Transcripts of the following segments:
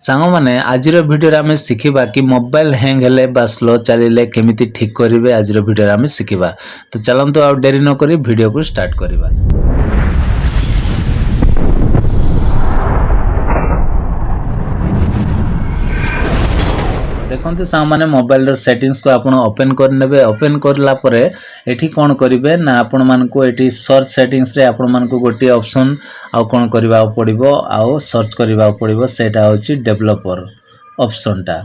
सांग मैंने आज भिडियो आम शिखा कि मोबाइल हैंग हेले बा स्लो चलिए केमिति ठीक करेंगे। आज भिडियो आम शिखा तो चलते आ डेरी नक भिडियो को स्टार्ट करवा। देखते सांग मैंने मोबाइल सेटिंग्स को आपण ओपन करने। ओपन करला परे एठी कौन करेंगे ना आपण मानकु एठी सर्च सेटिंग्स रे आपण मानकु गोटे ऑप्शन आउ कौन करबा पड़िबो आउ सर्च करबा पड़िबो सेटा होची डेवलपर ऑप्शन टा।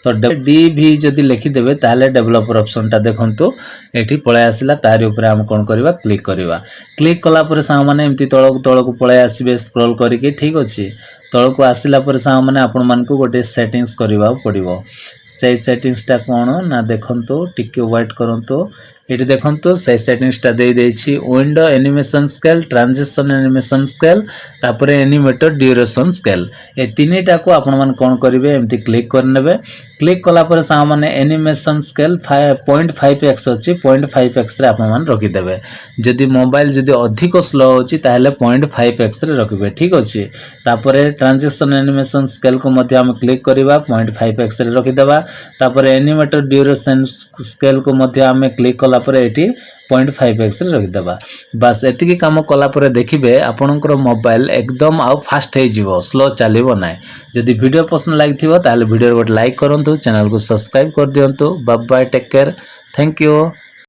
तो डी भी जदि लिखिदेवे ताले डेवलपर ऑप्शन टा देखंतु एठी पळे आसिला। तारि ऊपर हम कोन करबा क्लिक करबा। क्लिक कला परे सांग माने एम्ति तळकु पळे आसीबे स्क्रॉल करिके ठीक अछि। तळकु आसिला परे सांग माने आपण मानकु गोटे सेटिंग्स करबा पड़िबो। से सेटिंग्स टा कोन ना देखंतु टिके वेट करंतु। ये देखो से सेटिंग्सटा दे देछि window animation scale transition animation scale तापर एनिमेटर ड्यूरेशन स्केल ए तीनटा को आपण मन कोन करिवे एम्ति क्लिक करनेबे। क्लिक कला पर सा माने एनिमेशन स्केल 0.5x अछि 0.5x रे आपण मन रखि देबे। जदि मोबाइल जदि अधिक स्लो होछि ताहेले 0.5x रे रखिबे ठीक अछि। तापर ट्रांजिशन एनिमेशन स्केल को मध्ये हम क्लिक करबा 0.5x रे रखि देबा। तापर एनिमेटर ड्यूरेशन स्केल को मध्ये हम क्लिक कला पर एटी 0.5x रे रखिदेबा। बस एतिकी काम कला पर देखिबे आपनकर मोबाइल एकदम आउ फास्ट हे जिवो स्लो चलिबो नै। जदि वीडियो पसंद लागिथिबो ताले वीडियो गोटे लाइक करंतु, चैनल को सब्सक्राइब कर दियंतु। Bye bye, take care, thank you.